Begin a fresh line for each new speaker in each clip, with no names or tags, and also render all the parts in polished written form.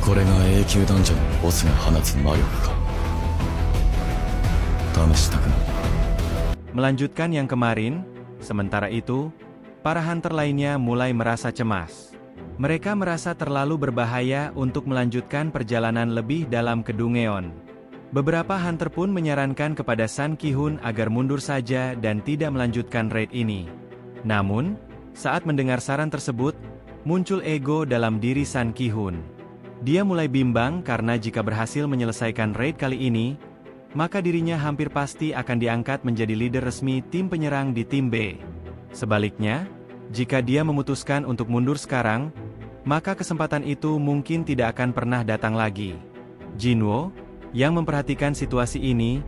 これが永久ダンジョンのボスが放つ魔力か。試したくなる。
Melanjutkan yang kemarin, sementara itu, para hunter lainnya mulai merasa cemas. Mereka merasa terlalu berbahaya untuk melanjutkan perjalanan lebih dalam ke Dungeon. Beberapa hunter pun menyarankan kepada Sun Ki-hun agar mundur saja dan tidak melanjutkan raid ini. Namun, saat mendengar saran tersebut, muncul ego dalam diri Sun Ki-hun. Dia mulai bimbang karena jika berhasil menyelesaikan raid kali ini, maka dirinya hampir pasti akan diangkat menjadi leader resmi tim penyerang di tim B. Sebaliknya, jika dia memutuskan untuk mundur sekarang, maka kesempatan itu mungkin tidak akan pernah datang lagi. Jinwo, yang memperhatikan situasi ini,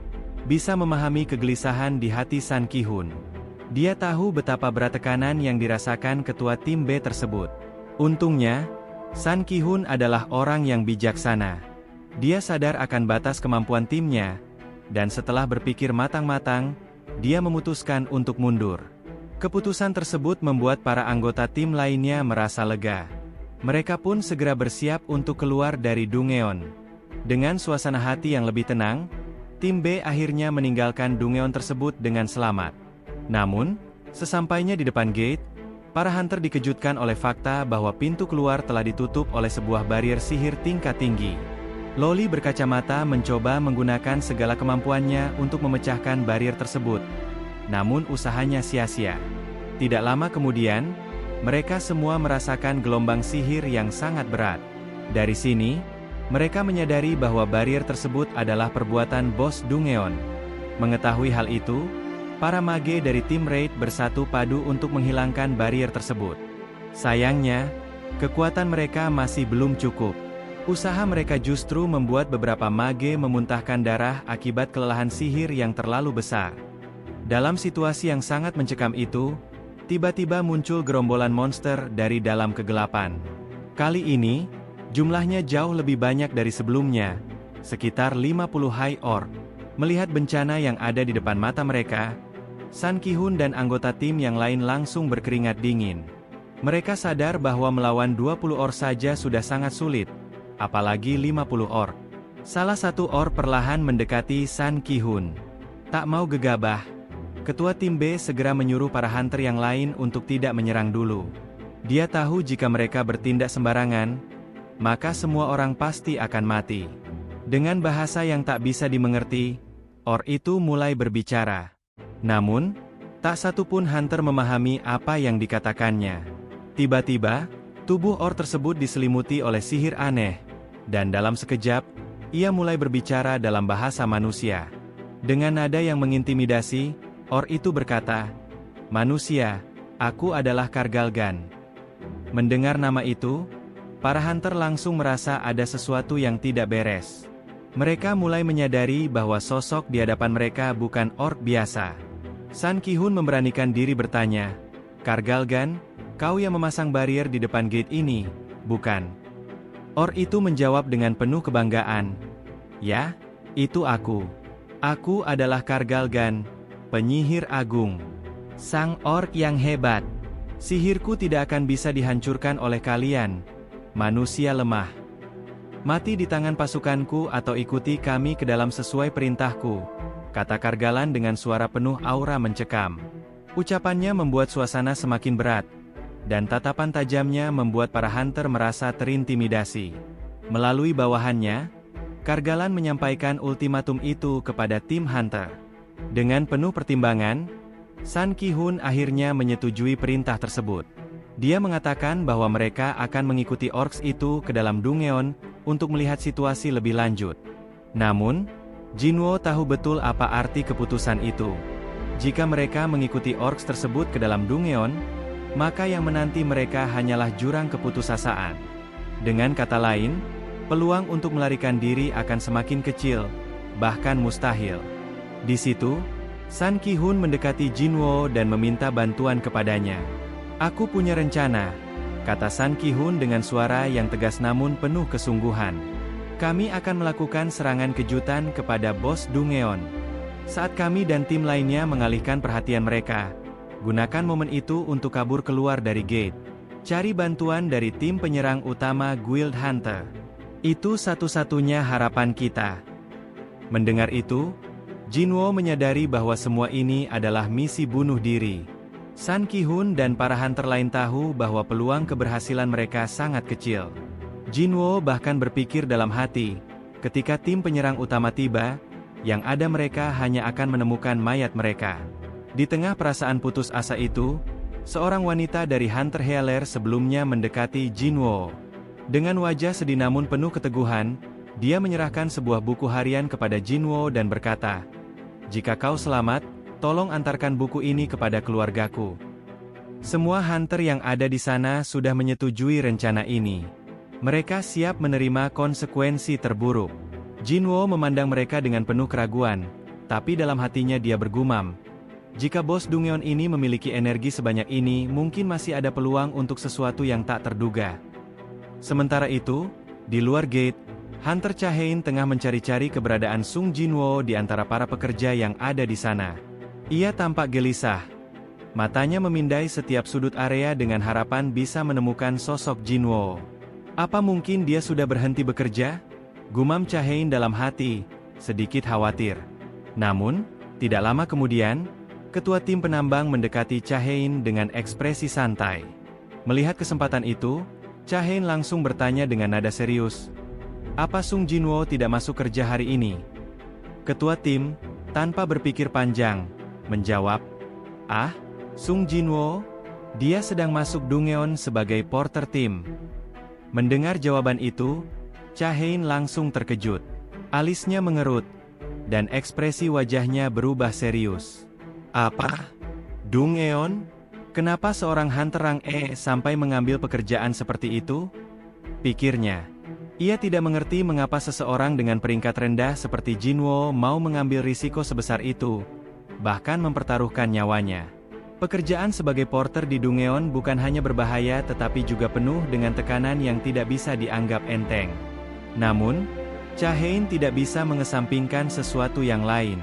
bisa memahami kegelisahan di hati Sun Ki-hun. Dia tahu betapa berat tekanan yang dirasakan ketua tim B tersebut. Untungnya, Sun Ki-hun adalah orang yang bijaksana. Dia sadar akan batas kemampuan timnya, dan setelah berpikir matang-matang, dia memutuskan untuk mundur. Keputusan tersebut membuat para anggota tim lainnya merasa lega. Mereka pun segera bersiap untuk keluar dari Dungeon. Dengan suasana hati yang lebih tenang, tim B akhirnya meninggalkan Dungeon tersebut dengan selamat. Namun, sesampainya di depan gate, para hunter dikejutkan oleh fakta bahwa pintu keluar telah ditutup oleh sebuah barrier sihir tingkat tinggi. Loli berkacamata mencoba menggunakan segala kemampuannya untuk memecahkan barrier tersebut. Namun usahanya sia-sia. Tidak lama kemudian, mereka semua merasakan gelombang sihir yang sangat berat. Dari sini, mereka menyadari bahwa barrier tersebut adalah perbuatan bos Dungeon. Mengetahui hal itu, para mage dari tim raid bersatu padu untuk menghilangkan barrier tersebut. Sayangnya, kekuatan mereka masih belum cukup. Usaha mereka justru membuat beberapa mage memuntahkan darah akibat kelelahan sihir yang terlalu besar. Dalam situasi yang sangat mencekam itu, tiba-tiba muncul gerombolan monster dari dalam kegelapan. Kali ini, jumlahnya jauh lebih banyak dari sebelumnya, sekitar 50 High Orc. Melihat bencana yang ada di depan mata mereka, Sun Ki-hun dan anggota tim yang lain langsung berkeringat dingin. Mereka sadar bahwa melawan 20 Orc saja sudah sangat sulit, apalagi 50 Orc. Salah satu Orc perlahan mendekati Sun Ki-hun. Tak mau gegabah, ketua tim B segera menyuruh para hunter yang lain untuk tidak menyerang dulu. Dia tahu jika mereka bertindak sembarangan, maka semua orang pasti akan mati. Dengan bahasa yang tak bisa dimengerti, Orc itu mulai berbicara. Namun, tak satu pun hunter memahami apa yang dikatakannya. Tiba-tiba, tubuh Orc tersebut diselimuti oleh sihir aneh, dan dalam sekejap, ia mulai berbicara dalam bahasa manusia. Dengan nada yang mengintimidasi, Orc itu berkata, "Manusia, aku adalah Kargalgan." Mendengar nama itu, para hunter langsung merasa ada sesuatu yang tidak beres. Mereka mulai menyadari bahwa sosok di hadapan mereka bukan Orc biasa. Sun Ki-hun memberanikan diri bertanya, "Kargalgan, kau yang memasang barrier di depan gate ini, bukan?" Orc itu menjawab dengan penuh kebanggaan, "Ya, itu aku. Aku adalah Kargalgan, penyihir agung. Sang Orc yang hebat. Sihirku tidak akan bisa dihancurkan oleh kalian, manusia lemah. Mati di tangan pasukanku atau ikuti kami ke dalam sesuai perintahku," kata Kargalan dengan suara penuh aura mencekam. Ucapannya membuat suasana semakin berat, dan tatapan tajamnya membuat para hunter merasa terintimidasi. Melalui bawahannya, Kargalan menyampaikan ultimatum itu kepada tim hunter. Dengan penuh pertimbangan, Sun Ki-hun akhirnya menyetujui perintah tersebut. Dia mengatakan bahwa mereka akan mengikuti orcs itu ke dalam Dungeon untuk melihat situasi lebih lanjut. Namun, Jinwo tahu betul apa arti keputusan itu. Jika mereka mengikuti orcs tersebut ke dalam Dungeon, maka yang menanti mereka hanyalah jurang keputusasaan. Dengan kata lain, peluang untuk melarikan diri akan semakin kecil, bahkan mustahil. Di situ, Sun Ki-hun mendekati Jinwo dan meminta bantuan kepadanya. "Aku punya rencana," kata Sun Ki-hun dengan suara yang tegas namun penuh kesungguhan. "Kami akan melakukan serangan kejutan kepada bos Dungeon. Saat kami dan tim lainnya mengalihkan perhatian mereka, gunakan momen itu untuk kabur keluar dari gate. Cari bantuan dari tim penyerang utama Guild Hunter. Itu satu-satunya harapan kita. Mendengar itu, Jinwo menyadari bahwa semua ini adalah misi bunuh diri. Sun Ki-hun dan para hunter lain tahu bahwa peluang keberhasilan mereka sangat kecil. Jinwo bahkan berpikir dalam hati, ketika tim penyerang utama tiba, yang ada mereka hanya akan menemukan mayat mereka. Di tengah perasaan putus asa itu, seorang wanita dari Hunter Healer sebelumnya mendekati Jinwo. Dengan wajah sedih namun penuh keteguhan, dia menyerahkan sebuah buku harian kepada Jinwo dan berkata, "Jika kau selamat, tolong antarkan buku ini kepada keluargaku." Semua hunter yang ada di sana sudah menyetujui rencana ini. Mereka siap menerima konsekuensi terburuk. Jinwo memandang mereka dengan penuh keraguan, tapi dalam hatinya dia bergumam, jika bos Dungeon ini memiliki energi sebanyak ini, mungkin masih ada peluang untuk sesuatu yang tak terduga. Sementara itu, di luar gate, Hunter Cha Hein tengah mencari-cari keberadaan Sung Jinwo di antara para pekerja yang ada di sana. Ia tampak gelisah. Matanya memindai setiap sudut area dengan harapan bisa menemukan sosok Jinwo. Apa mungkin dia sudah berhenti bekerja? Gumam Cha Hein dalam hati, sedikit khawatir. Namun, tidak lama kemudian, ketua tim penambang mendekati Cha Hein dengan ekspresi santai. Melihat kesempatan itu, Cha Hein langsung bertanya dengan nada serius, "Apa Sung Jinwo tidak masuk kerja hari ini?" Ketua tim, tanpa berpikir panjang, menjawab, "Ah, Sung Jinwo? Dia sedang masuk Dungeon sebagai porter tim." Mendengar jawaban itu, Cha Hein langsung terkejut. Alisnya mengerut, dan ekspresi wajahnya berubah serius. "Apa? Dungeon? Kenapa seorang hunter rang E sampai mengambil pekerjaan seperti itu?" pikirnya. Ia tidak mengerti mengapa seseorang dengan peringkat rendah seperti Jinwo mau mengambil risiko sebesar itu, bahkan mempertaruhkan nyawanya. Pekerjaan sebagai porter di Dungeon bukan hanya berbahaya tetapi juga penuh dengan tekanan yang tidak bisa dianggap enteng. Namun, Cha Hein tidak bisa mengesampingkan sesuatu yang lain.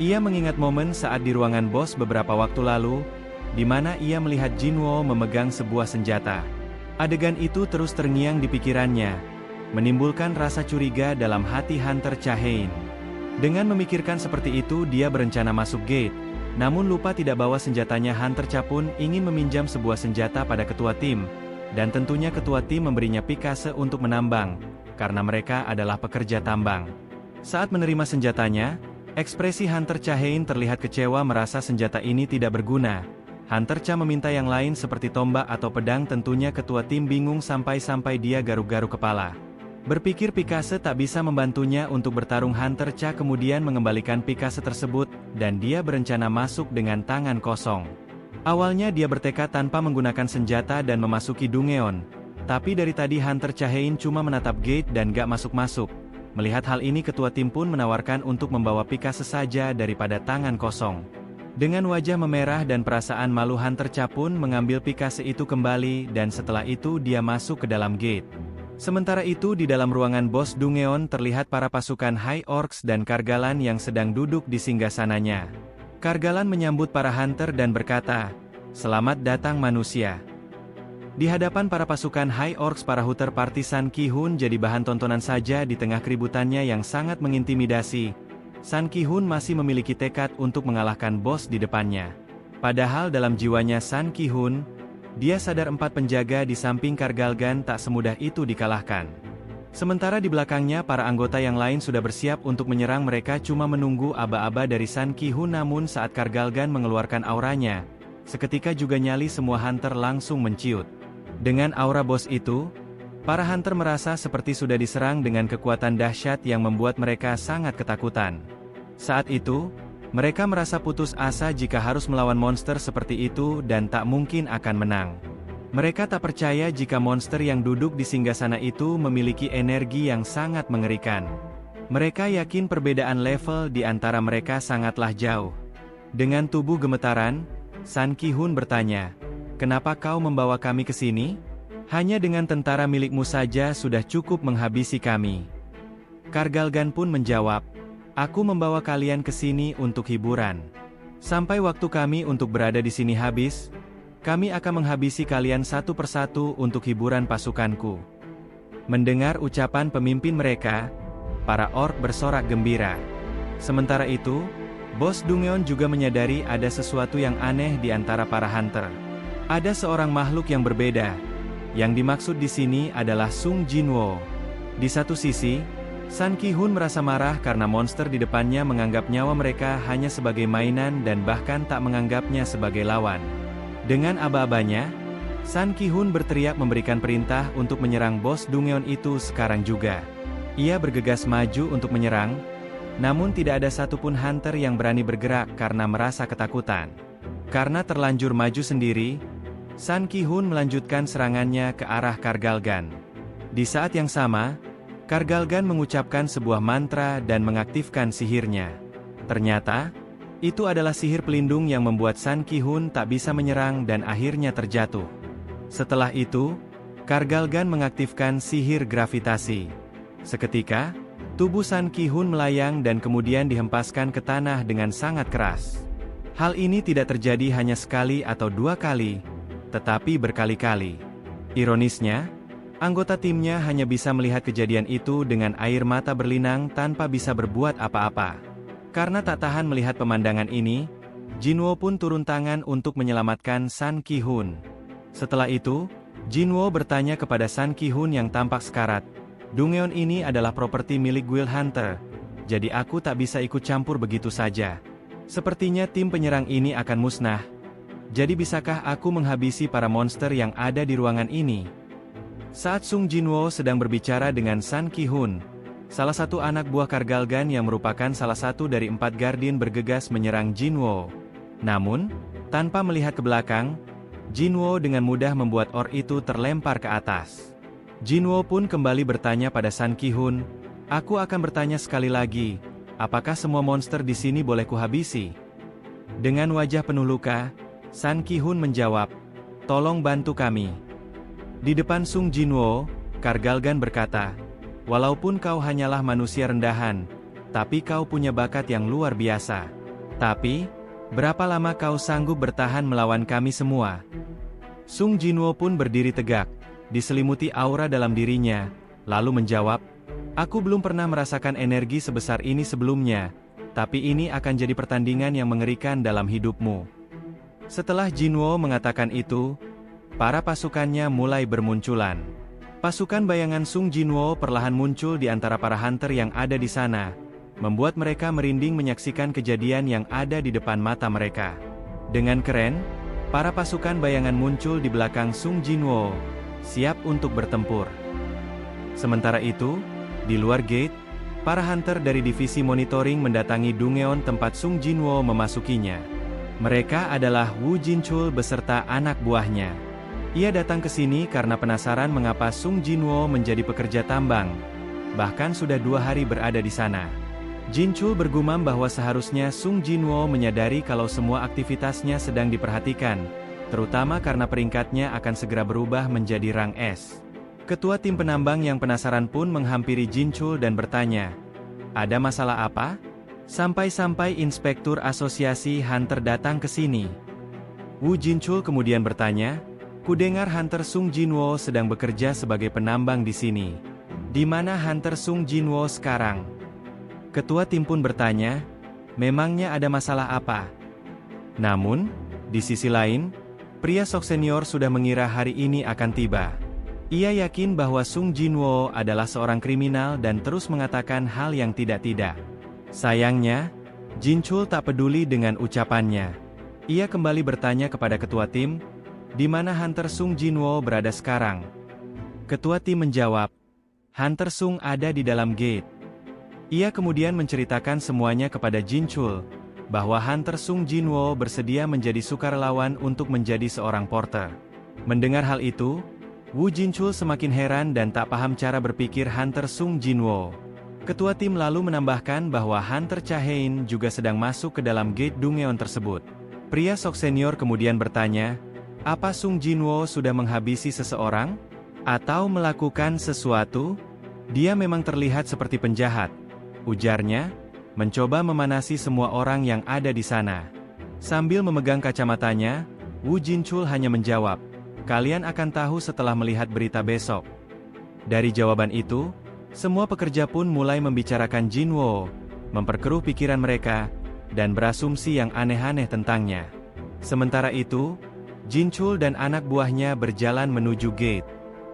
Ia mengingat momen saat di ruangan bos beberapa waktu lalu, di mana ia melihat Jinwo memegang sebuah senjata. Adegan itu terus terngiang di pikirannya, menimbulkan rasa curiga dalam hati Hunter Cha Hein. Dengan memikirkan seperti itu dia berencana masuk gate, namun lupa tidak bawa senjatanya. Hunter Cha pun ingin meminjam sebuah senjata pada ketua tim, dan tentunya ketua tim memberinya pikase untuk menambang, karena mereka adalah pekerja tambang. Saat menerima senjatanya, ekspresi Hunter Cha Hein terlihat kecewa merasa senjata ini tidak berguna. Hunter Cha meminta yang lain seperti tombak atau pedang. Tentunya ketua tim bingung sampai-sampai dia garuk-garuk kepala. Berpikir pikase tak bisa membantunya untuk bertarung, Hunter Cha kemudian mengembalikan pikase tersebut, dan dia berencana masuk dengan tangan kosong. Awalnya dia bertekad tanpa menggunakan senjata dan memasuki Dungeon, tapi dari tadi Hunter Cha Hein cuma menatap gate dan gak masuk-masuk. Melihat hal ini ketua tim pun menawarkan untuk membawa pikase saja daripada tangan kosong. Dengan wajah memerah dan perasaan malu, Hunter Cha pun mengambil pikase itu kembali dan setelah itu dia masuk ke dalam gate. Sementara itu di dalam ruangan bos Dungeon terlihat para pasukan High Orcs dan Kargalan yang sedang duduk di singgasananya. Kargalan menyambut para hunter dan berkata, "Selamat datang manusia." Di hadapan para pasukan High Orcs, para hunter party Sun Ki-hun jadi bahan tontonan saja. Di tengah keributannya yang sangat mengintimidasi, Sun Ki-hun masih memiliki tekad untuk mengalahkan bos di depannya. Padahal dalam jiwanya Sun Ki-hun, dia sadar 4 penjaga di samping Kargalgan tak semudah itu dikalahkan. Sementara di belakangnya para anggota yang lain sudah bersiap untuk menyerang. Mereka cuma menunggu aba-aba dari Sun Ki-hun. Namun saat Kargalgan mengeluarkan auranya, seketika juga nyali semua hunter langsung menciut. Dengan aura bos itu, para hunter merasa seperti sudah diserang dengan kekuatan dahsyat yang membuat mereka sangat ketakutan. Saat itu, mereka merasa putus asa jika harus melawan monster seperti itu dan tak mungkin akan menang. Mereka tak percaya jika monster yang duduk di singgasana itu memiliki energi yang sangat mengerikan. Mereka yakin perbedaan level di antara mereka sangatlah jauh. Dengan tubuh gemetaran, Sun Ki-hun bertanya, "Kenapa kau membawa kami ke sini? Hanya dengan tentara milikmu saja sudah cukup menghabisi kami." Kargalgan pun menjawab, "Aku membawa kalian ke sini untuk hiburan. Sampai waktu kami untuk berada di sini habis, kami akan menghabisi kalian satu persatu untuk hiburan pasukanku." Mendengar ucapan pemimpin mereka, para orc bersorak gembira. Sementara itu, Bos Dungeon juga menyadari ada sesuatu yang aneh di antara para hunter. Ada seorang makhluk yang berbeda. Yang dimaksud di sini adalah Sung Jinwo. Di satu sisi, Sun Ki-hun merasa marah karena monster di depannya menganggap nyawa mereka hanya sebagai mainan dan bahkan tak menganggapnya sebagai lawan. Dengan aba-abanya, Sun Ki-hun berteriak memberikan perintah untuk menyerang Bos Dungeon itu sekarang juga. Ia bergegas maju untuk menyerang, namun tidak ada satupun hunter yang berani bergerak karena merasa ketakutan. Karena terlanjur maju sendiri, Sun Ki-hun melanjutkan serangannya ke arah Kargalgan. Di saat yang sama, Kargalgan mengucapkan sebuah mantra dan mengaktifkan sihirnya. Ternyata, itu adalah sihir pelindung yang membuat Sun Ki-hun tak bisa menyerang dan akhirnya terjatuh. Setelah itu, Kargalgan mengaktifkan sihir gravitasi. Seketika, tubuh Sun Ki-hun melayang dan kemudian dihempaskan ke tanah dengan sangat keras. Hal ini tidak terjadi hanya sekali atau dua kali, tetapi berkali-kali. Ironisnya, anggota timnya hanya bisa melihat kejadian itu dengan air mata berlinang tanpa bisa berbuat apa-apa. Karena tak tahan melihat pemandangan ini, Jinwo pun turun tangan untuk menyelamatkan Sun Ki-hun. Setelah itu, Jinwo bertanya kepada Sun Ki-hun yang tampak sekarat, "Dungeon ini adalah properti milik Guild Hunter, jadi aku tak bisa ikut campur begitu saja. Sepertinya tim penyerang ini akan musnah. Jadi bisakah aku menghabisi para monster yang ada di ruangan ini?" Saat Sung Jinwo sedang berbicara dengan Sun Ki-hun, salah satu anak buah Kargalgan yang merupakan salah satu dari 4 Guardian bergegas menyerang Jinwo. Namun, tanpa melihat ke belakang, Jinwo dengan mudah membuat orc itu terlempar ke atas. Jinwo pun kembali bertanya pada Sun Ki-hun, "Aku akan bertanya sekali lagi, apakah semua monster di sini boleh kuhabisi?" Dengan wajah penuh luka, Sun Ki-hun menjawab, "Tolong bantu kami." Di depan Sung Jinwo, Kargalgan berkata, "Walaupun kau hanyalah manusia rendahan, tapi kau punya bakat yang luar biasa. Tapi, berapa lama kau sanggup bertahan melawan kami semua?" Sung Jinwo pun berdiri tegak, diselimuti aura dalam dirinya, lalu menjawab, "Aku belum pernah merasakan energi sebesar ini sebelumnya, tapi ini akan jadi pertandingan yang mengerikan dalam hidupmu." Setelah Jinwo mengatakan itu, para pasukannya mulai bermunculan. Pasukan bayangan Sung Jinwo perlahan muncul di antara para hunter yang ada di sana, membuat mereka merinding menyaksikan kejadian yang ada di depan mata mereka. Dengan keren, para pasukan bayangan muncul di belakang Sung Jinwo, siap untuk bertempur. Sementara itu, di luar gate, para hunter dari divisi monitoring mendatangi Dungeon tempat Sung Jinwo memasukinya. Mereka adalah Wu Jinchul beserta anak buahnya. Ia datang ke sini karena penasaran mengapa Sung Jinwo menjadi pekerja tambang. Bahkan sudah 2 hari berada di sana. Jinchul bergumam bahwa seharusnya Sung Jinwo menyadari kalau semua aktivitasnya sedang diperhatikan, terutama karena peringkatnya akan segera berubah menjadi rang S. Ketua tim penambang yang penasaran pun menghampiri Jinchul dan bertanya, "Ada masalah apa? Sampai-sampai inspektur asosiasi hunter datang ke sini." Wu Jinchul kemudian bertanya, "Kudengar Hunter Sung Jinwo sedang bekerja sebagai penambang di sini. Di mana Hunter Sung Jinwo sekarang?" Ketua tim pun bertanya, "Memangnya ada masalah apa?" Namun, di sisi lain, pria sok senior sudah mengira hari ini akan tiba. Ia yakin bahwa Sung Jinwo adalah seorang kriminal dan terus mengatakan hal yang tidak-tidak. Sayangnya, Jinchul tak peduli dengan ucapannya. Ia kembali bertanya kepada ketua tim, "Di mana Hunter Sung Jinwo berada sekarang?" Ketua tim menjawab, "Hunter Sung ada di dalam gate." Ia kemudian menceritakan semuanya kepada Jinchul, bahwa Hunter Sung Jinwo bersedia menjadi sukarelawan untuk menjadi seorang porter. Mendengar hal itu, Wu Jinchul semakin heran dan tak paham cara berpikir Hunter Sung Jinwo. Ketua tim lalu menambahkan bahwa Hunter Chahein juga sedang masuk ke dalam gate Dungeon tersebut. Pria sok senior kemudian bertanya, "Apa Sung Jinwo sudah menghabisi seseorang? Atau melakukan sesuatu? Dia memang terlihat seperti penjahat," ujarnya, mencoba memanasi semua orang yang ada di sana. Sambil memegang kacamatanya, Wu Jinchul hanya menjawab, "Kalian akan tahu setelah melihat berita besok." Dari jawaban itu, semua pekerja pun mulai membicarakan Jinwo, memperkeruh pikiran mereka, dan berasumsi yang aneh-aneh tentangnya. Sementara itu, Jinchul dan anak buahnya berjalan menuju gate.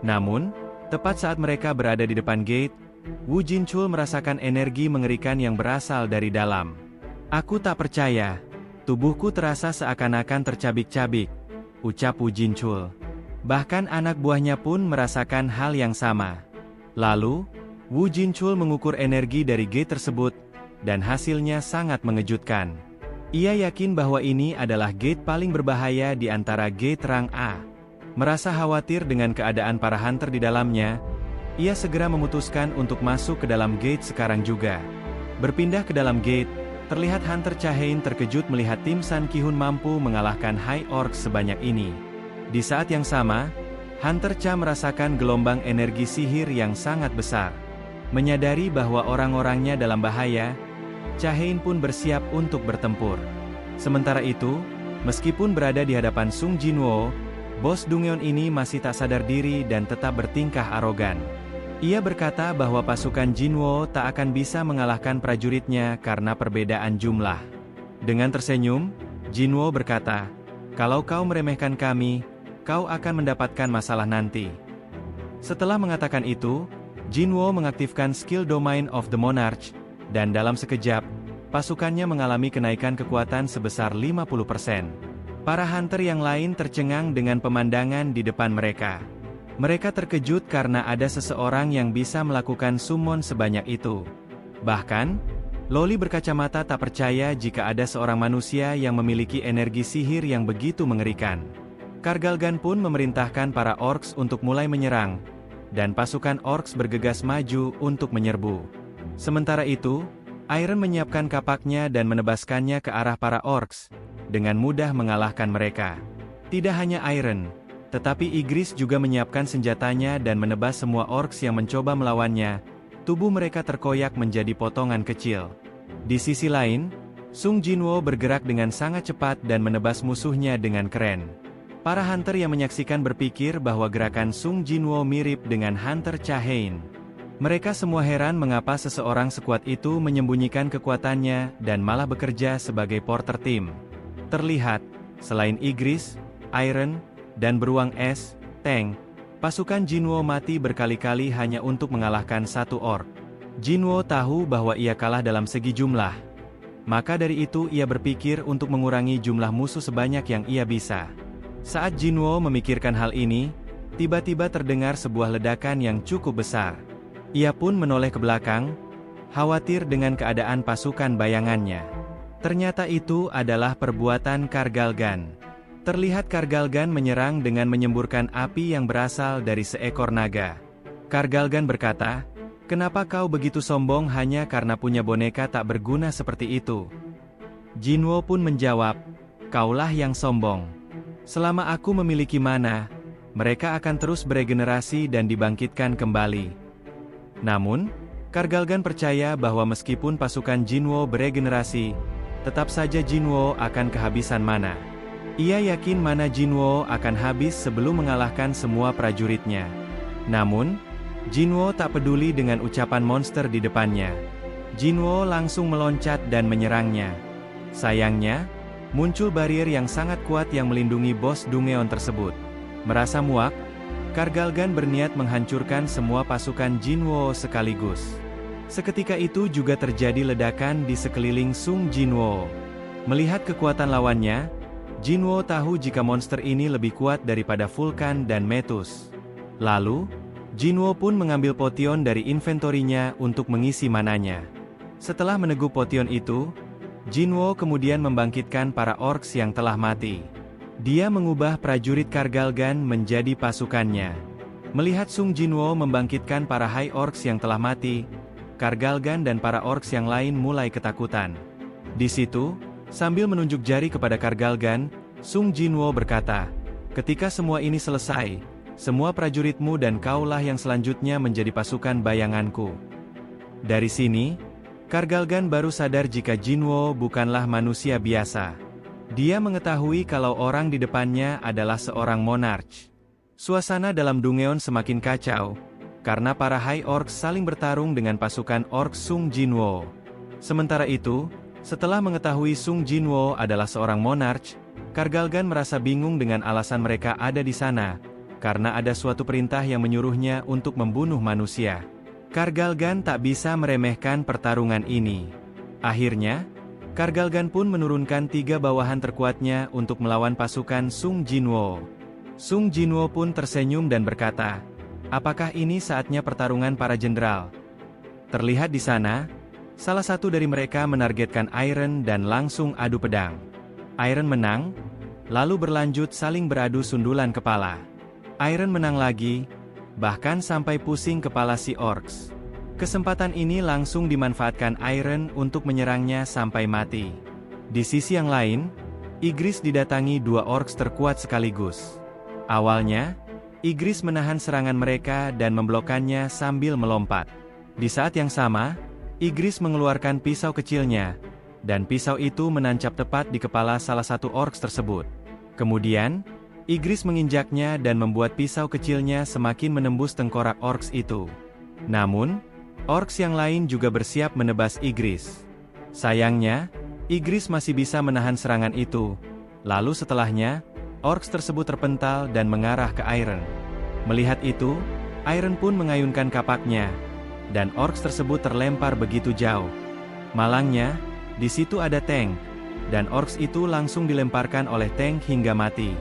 Namun, tepat saat mereka berada di depan gate, Wu Jinchul merasakan energi mengerikan yang berasal dari dalam. "Aku tak percaya. Tubuhku terasa seakan-akan tercabik-cabik," ucap Wu Jinchul. Bahkan anak buahnya pun merasakan hal yang sama. Lalu, Wu Jinchul mengukur energi dari gate tersebut, dan hasilnya sangat mengejutkan. Ia yakin bahwa ini adalah gate paling berbahaya di antara gate rang A. Merasa khawatir dengan keadaan para hunter di dalamnya, ia segera memutuskan untuk masuk ke dalam gate sekarang juga. Berpindah ke dalam gate, terlihat Hunter Chahain terkejut melihat tim Sun Ki-hun mampu mengalahkan High Orcs sebanyak ini. Di saat yang sama, Hunter Cha merasakan gelombang energi sihir yang sangat besar. Menyadari bahwa orang-orangnya dalam bahaya, Chahain pun bersiap untuk bertempur. Sementara itu, meskipun berada di hadapan Sung Jinwo, bos Dungeon ini masih tak sadar diri dan tetap bertingkah arogan. Ia berkata bahwa pasukan Jinwo tak akan bisa mengalahkan prajuritnya karena perbedaan jumlah. Dengan tersenyum, Jinwo berkata, "Kalau kau meremehkan kami, kau akan mendapatkan masalah nanti." Setelah mengatakan itu, Jinwo mengaktifkan skill Domain of the Monarch, dan dalam sekejap, pasukannya mengalami kenaikan kekuatan sebesar 50%. Para hunter yang lain tercengang dengan pemandangan di depan mereka. Mereka terkejut karena ada seseorang yang bisa melakukan summon sebanyak itu. Bahkan, Loli berkacamata tak percaya jika ada seorang manusia yang memiliki energi sihir yang begitu mengerikan. Kargalgan pun memerintahkan para orcs untuk mulai menyerang, dan pasukan orcs bergegas maju untuk menyerbu. Sementara itu, Iron menyiapkan kapaknya dan menebaskannya ke arah para orcs, dengan mudah mengalahkan mereka. Tidak hanya Iron, tetapi Igris juga menyiapkan senjatanya dan menebas semua orcs yang mencoba melawannya. Tubuh mereka terkoyak menjadi potongan kecil. Di sisi lain, Sung Jinwo bergerak dengan sangat cepat dan menebas musuhnya dengan keren. Para hunter yang menyaksikan berpikir bahwa gerakan Sung Jinwo mirip dengan Hunter Chahain. Mereka semua heran mengapa seseorang sekuat itu menyembunyikan kekuatannya dan malah bekerja sebagai porter tim. Terlihat, selain Igris, Iron, dan beruang es, Tank, pasukan Jinwo mati berkali-kali hanya untuk mengalahkan satu orc. Jinwo tahu bahwa ia kalah dalam segi jumlah. Maka dari itu ia berpikir untuk mengurangi jumlah musuh sebanyak yang ia bisa. Saat Jinwo memikirkan hal ini, tiba-tiba terdengar sebuah ledakan yang cukup besar. Ia pun menoleh ke belakang, khawatir dengan keadaan pasukan bayangannya. Ternyata itu adalah perbuatan Kargalgan. Terlihat Kargalgan menyerang dengan menyemburkan api yang berasal dari seekor naga. Kargalgan berkata, "Kenapa kau begitu sombong hanya karena punya boneka tak berguna seperti itu?" Jinwo pun menjawab, "Kaulah yang sombong. Selama aku memiliki mana, mereka akan terus beregenerasi dan dibangkitkan kembali." Namun, Kargalgan percaya bahwa meskipun pasukan Jinwo beregenerasi, tetap saja Jinwo akan kehabisan mana. Ia yakin mana Jinwo akan habis sebelum mengalahkan semua prajuritnya. Namun, Jinwo tak peduli dengan ucapan monster di depannya. Jinwo langsung meloncat dan menyerangnya. Sayangnya, muncul barrier yang sangat kuat yang melindungi bos Dungeon tersebut. Merasa muak, Kargalgan berniat menghancurkan semua pasukan Jinwo sekaligus. Seketika itu juga terjadi ledakan di sekeliling Sung Jinwo. Melihat kekuatan lawannya, Jinwo tahu jika monster ini lebih kuat daripada Vulkan dan Metus. Lalu, Jinwo pun mengambil potion dari inventorinya untuk mengisi mananya. Setelah meneguk potion itu, Jinwo kemudian membangkitkan para orcs yang telah mati. Dia mengubah prajurit Kargalgan menjadi pasukannya. Melihat Sung Jinwo membangkitkan para High Orcs yang telah mati, Kargalgan dan para orcs yang lain mulai ketakutan. Di situ, sambil menunjuk jari kepada Kargalgan, Sung Jinwo berkata, "Ketika semua ini selesai, semua prajuritmu dan kaulah yang selanjutnya menjadi pasukan bayanganku." Dari sini, Kargalgan baru sadar jika Jinwo bukanlah manusia biasa. Dia mengetahui kalau orang di depannya adalah seorang monarch. Suasana dalam Dungeon semakin kacau, karena para High Orcs saling bertarung dengan pasukan Orcs Sung Jinwo. Sementara itu, setelah mengetahui Sung Jinwo adalah seorang monarch, Kargalgan merasa bingung dengan alasan mereka ada di sana, karena ada suatu perintah yang menyuruhnya untuk membunuh manusia. Kargalgan tak bisa meremehkan pertarungan ini. Akhirnya, Kargalgan pun menurunkan 3 bawahan terkuatnya untuk melawan pasukan Sung Jinwo. Sung Jinwo pun tersenyum dan berkata, "Apakah ini saatnya pertarungan para jenderal?" Terlihat di sana, salah satu dari mereka menargetkan Iron dan langsung adu pedang. Iron menang, lalu berlanjut saling beradu sundulan kepala. Iron menang lagi, bahkan sampai pusing kepala si Orcs. Kesempatan ini langsung dimanfaatkan Iron untuk menyerangnya sampai mati. Di sisi yang lain, Igris didatangi 2 Orcs terkuat sekaligus. Awalnya, Igris menahan serangan mereka dan memblokkannya sambil melompat. Di saat yang sama, Igris mengeluarkan pisau kecilnya, dan pisau itu menancap tepat di kepala salah satu Orcs tersebut. Kemudian, Igris menginjaknya dan membuat pisau kecilnya semakin menembus tengkorak Orcs itu. Namun, Orcs yang lain juga bersiap menebas Igris. Sayangnya, Igris masih bisa menahan serangan itu. Lalu setelahnya, Orcs tersebut terpental dan mengarah ke Iron. Melihat itu, Iron pun mengayunkan kapaknya, dan Orcs tersebut terlempar begitu jauh. Malangnya, di situ ada tank, dan Orcs itu langsung dilemparkan oleh tank hingga mati.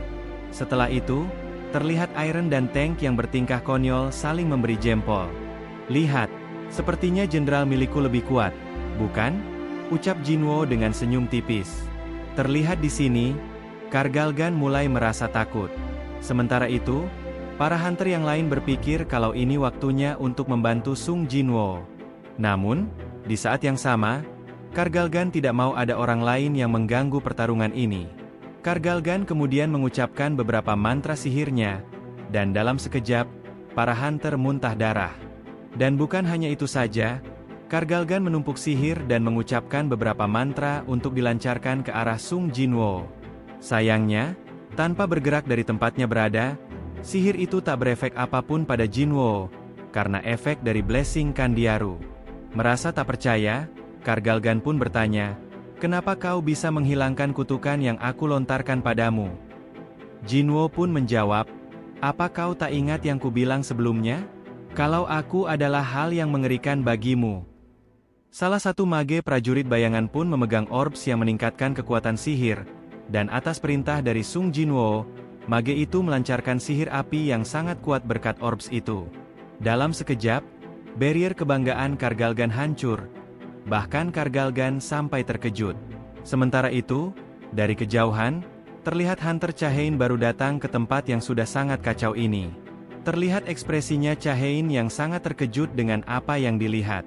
Setelah itu, terlihat Iron dan tank yang bertingkah konyol saling memberi jempol. "Lihat, sepertinya jenderal milikku lebih kuat, bukan?" ucap Jinwo dengan senyum tipis. Terlihat di sini, Kargalgan mulai merasa takut. Sementara itu, para hunter yang lain berpikir kalau ini waktunya untuk membantu Sung Jinwo. Namun, di saat yang sama, Kargalgan tidak mau ada orang lain yang mengganggu pertarungan ini. Kargalgan kemudian mengucapkan beberapa mantra sihirnya, dan dalam sekejap, para hunter muntah darah. Dan bukan hanya itu saja, Kargalgan menumpuk sihir dan mengucapkan beberapa mantra untuk dilancarkan ke arah Sung Jinwo. Sayangnya, tanpa bergerak dari tempatnya berada, sihir itu tak berefek apapun pada Jinwo, karena efek dari Blessing Kandiaru. Merasa tak percaya, Kargalgan pun bertanya, "Kenapa kau bisa menghilangkan kutukan yang aku lontarkan padamu?" Jinwo pun menjawab, "Apa kau tak ingat yang kubilang sebelumnya? Kalau aku adalah hal yang mengerikan bagimu." Salah satu mage prajurit bayangan pun memegang orbs yang meningkatkan kekuatan sihir, dan atas perintah dari Sung Jinwo, mage itu melancarkan sihir api yang sangat kuat berkat orbs itu. Dalam sekejap, barrier kebanggaan Kargalgan hancur, bahkan Kargalgan sampai terkejut. Sementara itu, dari kejauhan, terlihat Hunter Chahain baru datang ke tempat yang sudah sangat kacau ini. Terlihat ekspresinya Chahain yang sangat terkejut dengan apa yang dilihat.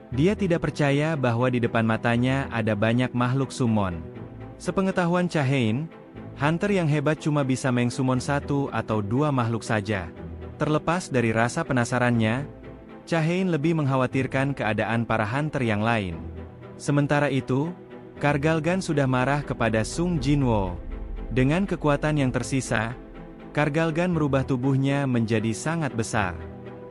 Dia tidak percaya bahwa di depan matanya ada banyak makhluk summon. Sepengetahuan Chahain, Hunter yang hebat cuma bisa mengsummon 1 atau 2 makhluk saja. Terlepas dari rasa penasarannya, Chahain lebih mengkhawatirkan keadaan para Hunter yang lain. Sementara itu, Kargalgan sudah marah kepada Sung Jinwo. Dengan kekuatan yang tersisa, Kargalgan merubah tubuhnya menjadi sangat besar.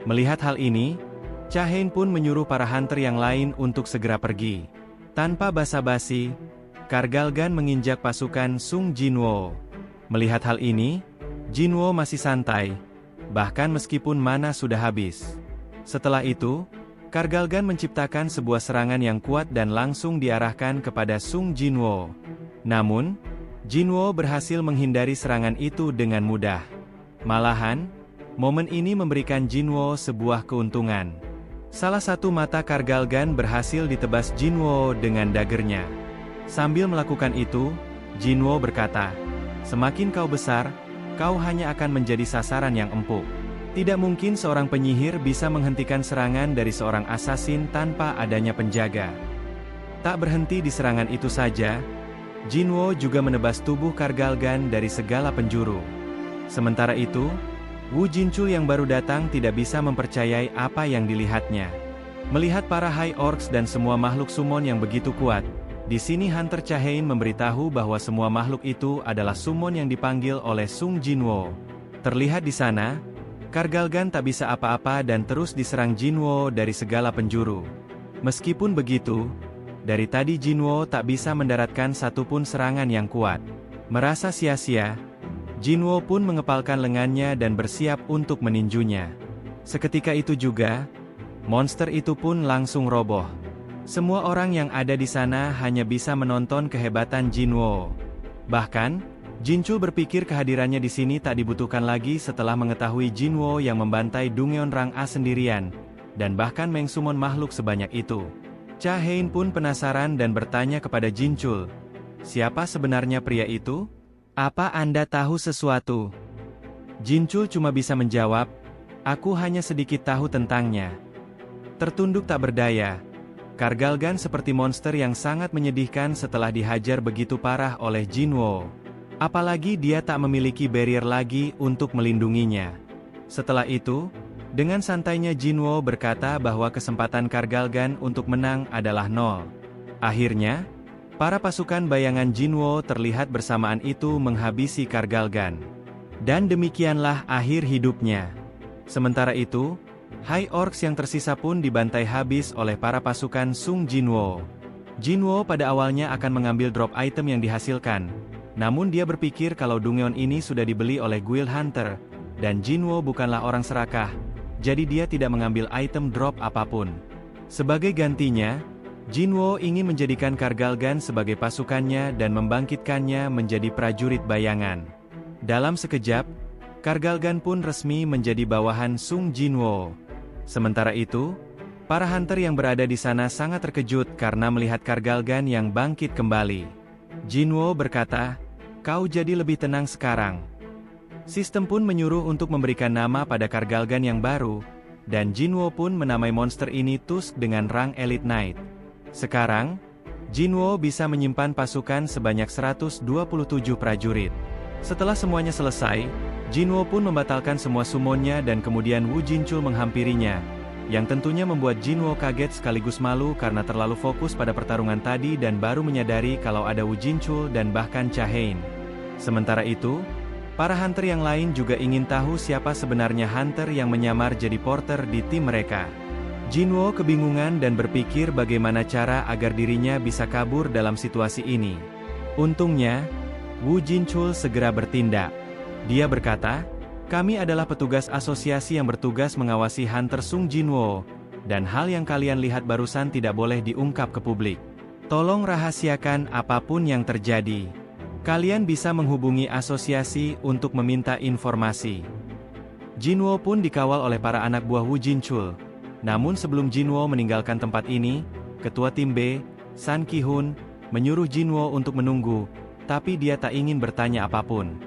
Melihat hal ini, Chahain pun menyuruh para hunter yang lain untuk segera pergi. Tanpa basa-basi, Kargalgan menginjak pasukan Sung Jinwo. Melihat hal ini, Jinwo masih santai, bahkan meskipun mana sudah habis. Setelah itu, Kargalgan menciptakan sebuah serangan yang kuat dan langsung diarahkan kepada Sung Jinwo. Namun, Jinwo berhasil menghindari serangan itu dengan mudah. Malahan, momen ini memberikan Jinwo sebuah keuntungan. Salah satu mata Kargalgan berhasil ditebas Jinwo dengan dagernya. Sambil melakukan itu, Jinwo berkata, "Semakin kau besar, kau hanya akan menjadi sasaran yang empuk. Tidak mungkin seorang penyihir bisa menghentikan serangan dari seorang asasin tanpa adanya penjaga." Tak berhenti di serangan itu saja, Jinwo juga menebas tubuh Kargalgan dari segala penjuru. Sementara itu, Wu Jinchul yang baru datang tidak bisa mempercayai apa yang dilihatnya. Melihat para High Orcs dan semua makhluk summon yang begitu kuat, di sini Hunter Chahain memberitahu bahwa semua makhluk itu adalah summon yang dipanggil oleh Sung Jinwo. Terlihat di sana, Kargalgan tak bisa apa-apa dan terus diserang Jinwo dari segala penjuru. Meskipun begitu, dari tadi Jinwo tak bisa mendaratkan satupun serangan yang kuat. Merasa sia-sia, Jinwo pun mengepalkan lengannya dan bersiap untuk meninjunya. Seketika itu juga, monster itu pun langsung roboh. Semua orang yang ada di sana hanya bisa menonton kehebatan Jinwo. Bahkan, Jinchul berpikir kehadirannya di sini tak dibutuhkan lagi setelah mengetahui Jinwo yang membantai Dungeon Rang A sendirian, dan bahkan mengsumon makhluk sebanyak itu. Cha Hein pun penasaran dan bertanya kepada Jinchul, "Siapa sebenarnya pria itu? Apa Anda tahu sesuatu?" Jinchul cuma bisa menjawab, "Aku hanya sedikit tahu tentangnya." Tertunduk tak berdaya, Kargalgan seperti monster yang sangat menyedihkan setelah dihajar begitu parah oleh Jinwo. Apalagi dia tak memiliki barrier lagi untuk melindunginya. Setelah itu, dengan santainya Jinwo berkata bahwa kesempatan Kargalgan untuk menang adalah nol. Akhirnya, para pasukan bayangan Jinwo terlihat bersamaan itu menghabisi Kargalgan. Dan demikianlah akhir hidupnya. Sementara itu, High Orcs yang tersisa pun dibantai habis oleh para pasukan Sung Jinwo. Jinwo pada awalnya akan mengambil drop item yang dihasilkan, namun dia berpikir kalau Dungeon ini sudah dibeli oleh Guild Hunter, dan Jinwo bukanlah orang serakah, jadi dia tidak mengambil item drop apapun. Sebagai gantinya, Jinwo ingin menjadikan Kargalgan sebagai pasukannya dan membangkitkannya menjadi prajurit bayangan. Dalam sekejap, Kargalgan pun resmi menjadi bawahan Sung Jinwo. Sementara itu, para hunter yang berada di sana sangat terkejut karena melihat Kargalgan yang bangkit kembali. Jinwo berkata, "Kau jadi lebih tenang sekarang." Sistem pun menyuruh untuk memberikan nama pada Kargalgan yang baru, dan Jinwo pun menamai monster ini Tusk dengan rang Elite Knight. Sekarang, Jinwo bisa menyimpan pasukan sebanyak 127 prajurit. Setelah semuanya selesai, Jinwo pun membatalkan semua summonnya dan kemudian Wu Jinchul menghampirinya, yang tentunya membuat Jinwo kaget sekaligus malu karena terlalu fokus pada pertarungan tadi dan baru menyadari kalau ada Wu Jinchul dan bahkan Cha Hein. Sementara itu, para hunter yang lain juga ingin tahu siapa sebenarnya hunter yang menyamar jadi porter di tim mereka. Jinwo kebingungan dan berpikir bagaimana cara agar dirinya bisa kabur dalam situasi ini. Untungnya, Wu Jinchul segera bertindak. Dia berkata, "Kami adalah petugas asosiasi yang bertugas mengawasi Hunter Sung Jinwo, dan hal yang kalian lihat barusan tidak boleh diungkap ke publik. Tolong rahasiakan apapun yang terjadi. Kalian bisa menghubungi asosiasi untuk meminta informasi." Jinwo pun dikawal oleh para anak buah Wu Jinchul. Namun sebelum Jinwo meninggalkan tempat ini, Ketua Tim B, San Ki-hun, menyuruh Jinwo untuk menunggu, tapi dia tak ingin bertanya apapun.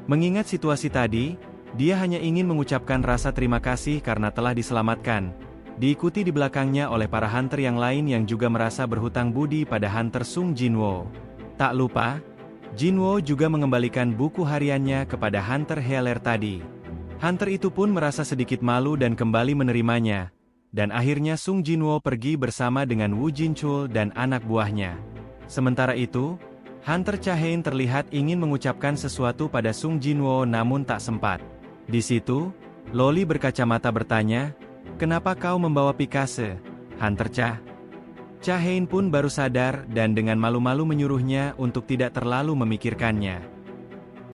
Mengingat situasi tadi, dia hanya ingin mengucapkan rasa terima kasih karena telah diselamatkan, diikuti di belakangnya oleh para hunter yang lain yang juga merasa berhutang budi pada Hunter Sung Jinwo. Tak lupa, Jinwo juga mengembalikan buku hariannya kepada Hunter Healer tadi. Hunter itu pun merasa sedikit malu dan kembali menerimanya, dan akhirnya Sung Jinwo pergi bersama dengan Wu Jinchul dan anak buahnya. Sementara itu, Hunter Cha Hein terlihat ingin mengucapkan sesuatu pada Sung Jinwo namun tak sempat. Di situ, Loli berkacamata bertanya, "Kenapa kau membawa Picase, Hunter Cha?" Cha Hein pun baru sadar dan dengan malu-malu menyuruhnya untuk tidak terlalu memikirkannya.